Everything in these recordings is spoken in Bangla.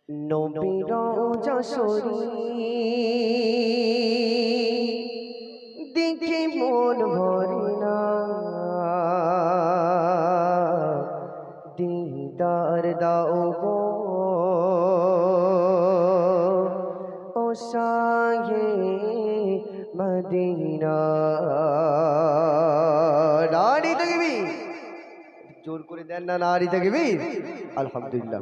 নবীর রওজা শরীফ দেখে মন ভরে না, দিদার দাও গো ও শাহে মদিনা। নারী তাকবীর, জোর করে দেন না নারী তাকবীর। আলহামদুলিল্লাহ।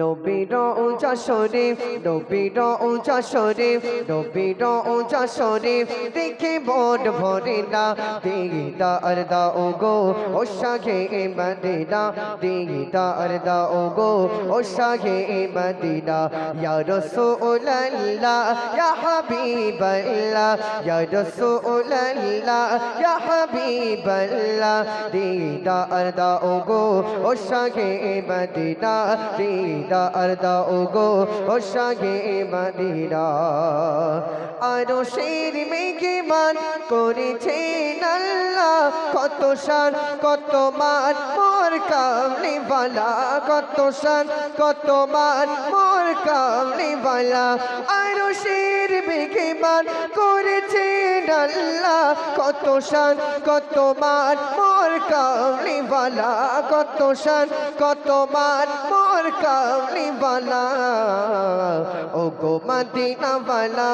নবীর রওজা শরীফ, নবীর রওজা শরীফ, নবীর রওজা শরীফ দেখে মন ভরে না, দিদার দাও গো ও শাহে মদিনা, দিদার দাও গো ও শাহে মদিনা। ইয়া রাসূলুল্লাহ ইয়া হাবিবাল্লাহ, ইয়া রাসূলুল্লাহ ইয়া হাবিবাল্লাহ, দিদার দাও গো ও শাহে মদিনা, দিদার দাও গো ও শাহে মদিনা। আরশের মেঘমান করেছেন আল্লাহ, কত শান কত মান মোর কামলিওয়ালা, কত শান কত মান মোর কামলিওয়ালা। আরশের মেঘমান করেছেন আল্লাহ, কত শান কত মান মোর কামলিওয়ালা, কত শান কত মান মোর কামলিওয়ালা। ও গো মদিনাওয়ালা,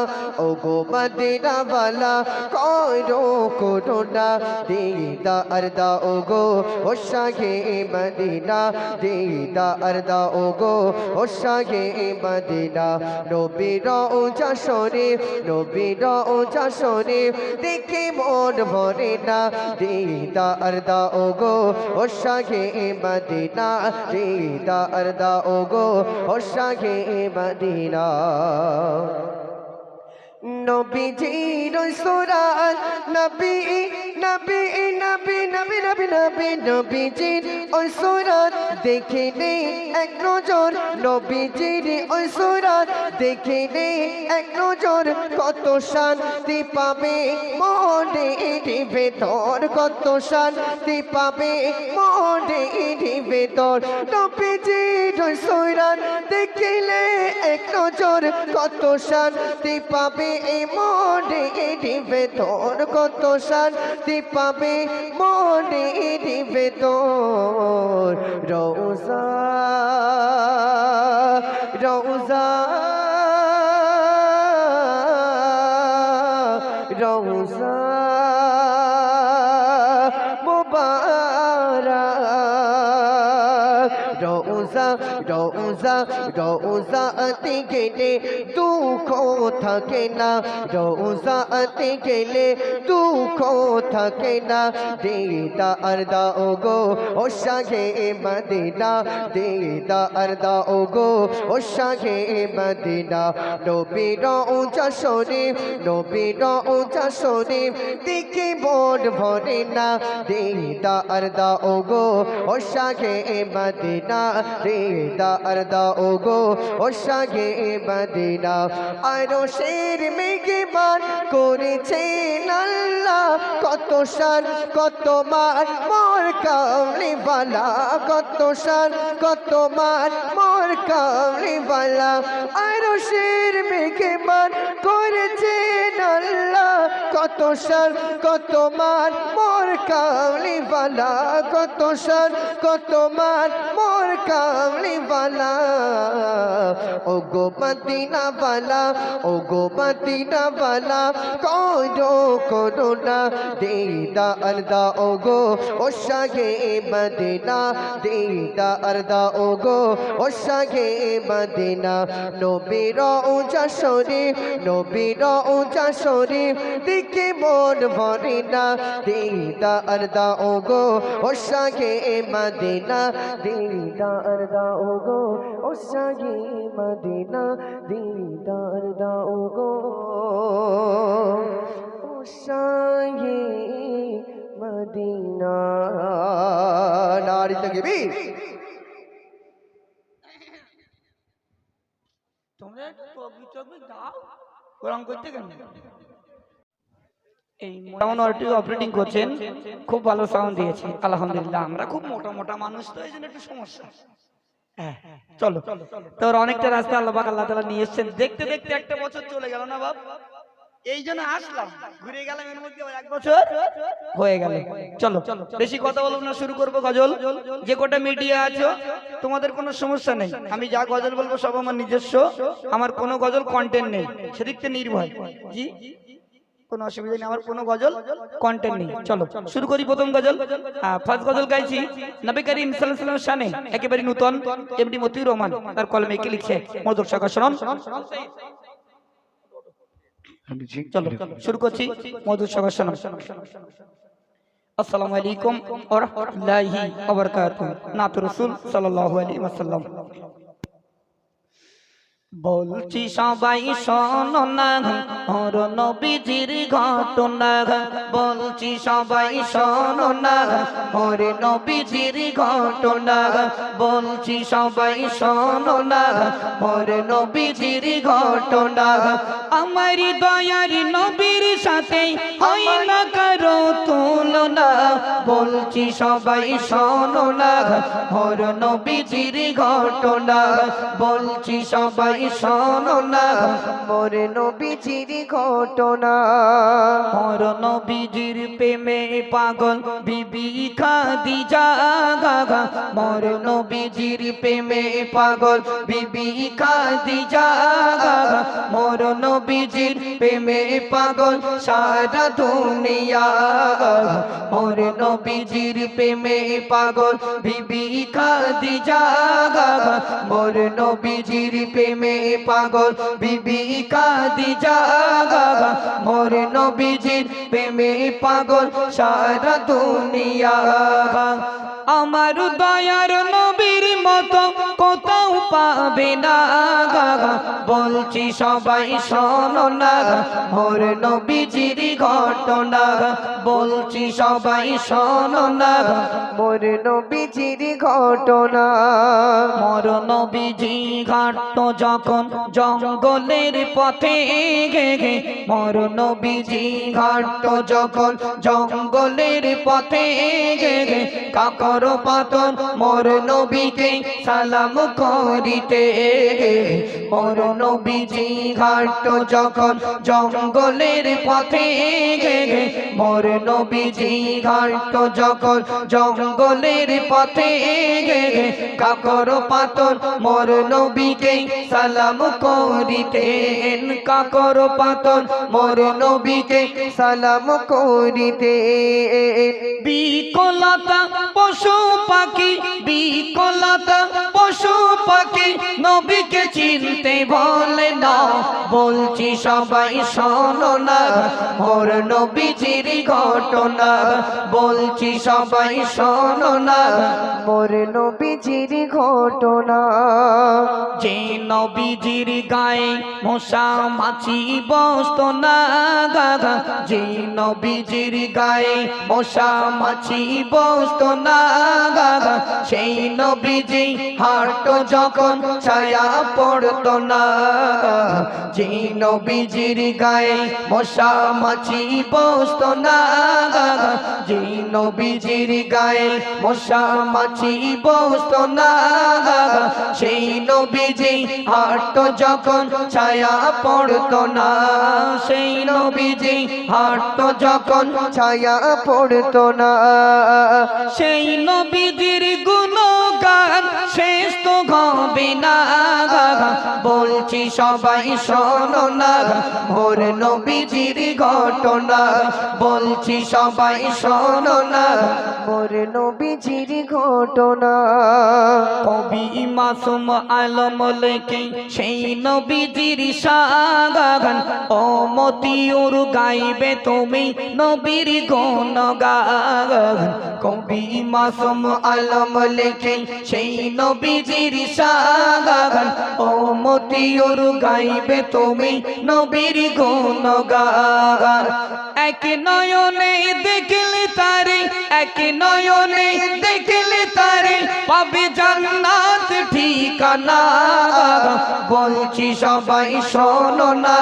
ও গো মদিনাওয়ালা, করো করুণা, দিদার দাও গো ও শাহে মদিনা, দিদার দাও গো ও শাহে মদিনা। নবীর রওজা শরীফ, নবীর রওজা শরীফ দেখে মন ভরে না, দিদার দাও গো ও শাহে মদিনা, দিদার দাও গো ও শাহে মদিনা। নবীজির সুরাত নবী নবী নবী নবী নবী নবী, নবীজির ওই সুরাত দেখিলে এক নজর, নবীজির ওই সুরাত দেখিলে এক নজর, কত শান্তি পাবে মনের ভেতর, কত শান্তি পাবে মনের ভেতর। নবীজির ওই সুরাত দেখিলে এক নজর, কত শান্তি পাবে এই মনের ভেতর, কত শান্তি পাবে মনের ভেতর। রওজা রওজা রওজা মুবারক, রওজা রওজা রওজাতে গেলে দুঃখ থাকে না, রওজাতে গেলে দুঃখ থাকে না, দিদার দাও গো ও শাহে মদিনা, দিদার দাও গো ও শাহে মদিনা। নবীর রওজা শরীফ, নবীর রওজা শরীফ দেখে মন ভরে না, দিদার দাও গো ও শাহে মদিনা, দিদার দাও গো ও শাহে মদিনা। আরশের মেঘমান করেছেন আল্লাহ, কত শান কত মান মোর কামলিওয়ালা, কত শান কত মান মোর কামলিওয়ালা। আরশের মেঘমান করেছেন আল্লাহ, কত শান কত মান মোর কামলিওয়ালা, কত শান কত মান মোর কামলিওয়ালা। ও গো মদিনাওয়ালা, ও গো মদিনাওয়ালা, করো করুণা, দিদার দাও গো ও শাহে মদিনা, দিদার দাও গো ও শাহে মদিনা। নবীর রওজা শরীফ, নবীর রওজা শরীফ দেখে মন ভরে না, দিদার দাও গো ও শাহে মদিনা, দিদার দাও গো ও শাহে মদিনা, দিদার দাও গো ও শাহে মদিনা। নারী তাকবীর। তোমরা তকবীর তকবীর দাও, কোরআন করতে কেন? এই মোটামুটি অপারেটিং করছেন, খুব ভালো সাউন্ড দিয়েছে আলহামদুলিল্লাহ। আমরা খুব মোটা মোটা মানুষ তো, এই জন্য একটু সমস্যা। হ্যাঁ, চলো তোর অনেকটা রাস্তা আল্লাহ পাক আল্লাহ তাআলা নিয়ে এসেছেন। দেখতে দেখতে একটা বছর চলে গেল না বাপ, এই জন্য আসলাম, ঘুরে গেলাম, এর মধ্যে আবার 1 বছর হয়ে গেল। চলো বেশি কথা বলবো না, শুরু করবো গজল। যে কটা মিডিয়া আছো তোমাদের কোনো সমস্যা নেই, আমি যা গজল বলবো সব আমার নিজস্ব, আমার কোনো গজল কন্টেন্ট নেই, সেদিক থেকে নির্ভয়। জি, কোনো অসুবিধা নেই, আমার কোনো গজল কন্টেন্ট নেই। চলো শুরু করি প্রথম গজল। ফার্স্ট গজল গাইছি নবী করিম সাল্লাল্লাহু আলাইহি ওয়াসাল্লামের শানে, একেবারে নতুন, এমডি মতিউর রহমান তার কলমে কে লিখছে, মধুর শাখা শোনান। চলো শুরু করছি, মধুর শাখা শোনান। আসসালামু আলাইকুম ওয়া রাহমাতুল্লাহি ওয়া বারাকাতুহু। নাত রাসূল সাল্লাল্লাহু আলাইহি ওয়াসাল্লাম। বলছি সবাই শোনো না ওর নবীজির ঘটনা, বলছি সবাই শোনো না ওর নবীজির ঘটনা, বলছি সবাই শোনো না ওর নবীজির ঘটনা। আমার দয়ার নবীর সাথে হয় না কারো তুলনা, বলছি সবাই শোনো না ওর নবীজির ঘটনা, বলছি সবাই শোনো না মোর নবীজির ঘটনা। মোর নবীজির প্রেমে পাগল বিবি খাদিজা, মোর নবীজির প্রেমে পাগল বিবি খাদিজা, মোর নবীজির প্রেমে পাগল সারা দুনিয়া, মোর নবীজির প্রেমে পাগল বিবি খাদিজা, মোর নবীজির প্রেমে পাগল বিবি খাদিজা, মোর নবীজির প্রেমে পাগল সারা দুনিয়া। আমার দয়ার নবীর মতো কোথাও পাবে না, বলছি সবাই শোনো না মোর নবীজির ঘটনা, বলছি সবাই শোনো না মোর নবীজির ঘটনা। মোর নবীজি ঘাটতো যখন জঙ্গলের পথে, মোর নবীজি ঘাটতো যখন জঙ্গলের পথে, কাকর পাতন মোর নবীকে সালাম করিতে, মোর নবীজি ঘাটতো যখন জঙ্গলের পথে, মোর নবীজি ঘাটতো যখন জঙ্গলের পথে, কাকর পাতন মোর নবীকে সালাম করিতেন, কাকর পাতন মোর নবীকে সালাম করিতে। বিকলতা পশু পাখি, বিকলতা পশু পাখি নবীকে চিনতে বলে না, বলছি সবাই শোনো না মোর নবীজির ঘটনা, বলছি সবাই শোনো না মোর নবীজির ঘটনা। যে নবীজির গায়ে মশা মাছি বসতো না, যে নবীজির গায়ে মশা মাছি বসতো না, সেই নবীজি হাঁটতো যখন ছায়া পড়তো না, যে নবীজির গায়ে মশা মাছি বসতো না, যে নবীজির গায়ে মশা মাছি বসতো না, সেই নবীজি হাঁটতো যখন ছায়া পড়তো না, সেই নবীজি হাঁটতো যখন ছায়া পড়তো না। সেই নবীজির গুণগান শেষ তো হবে না, বলছি সবাই শোনো না মোর নবীজির ঘটনা, বলছি সবাই শোনো না মোর নবীজির ঘটনা। কবি মাসুম আলম লেখে সেই নবীজির শান, ও মতিউর গাইবে তুমি নবীর গুণগান, কবি মাসুম আলম লেখে সেই নবীজির শান, ও মতিউর গাইবে তুমি নবীর গুণগান। এক নয়নে দেখলে তারে, এক নয়নে দেখলে তারে পাবে জান্নাত ঠিকানা, বলছি সবাই শোনো না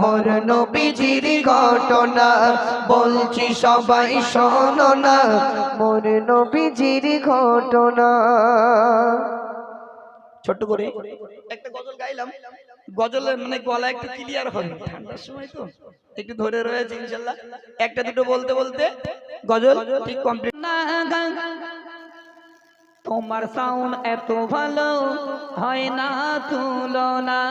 মোর নবীজির ঘটনা, বলছি সবাই শোনো না মোর নবীজির ঘটনা। ছোট্ট করে একটা গজল গাইলাম, গজলের মানে গলা একটু ক্লিয়ার হবে, ঠান্ডার সময় তো একটু ধরে রয়েছে ইনশাল্লাহ। একটা দুটো বলতে বলতে গজল ঠিক কমপ্লিট। তোমার সাউন্ড এত ভালো হয় না তুলনা।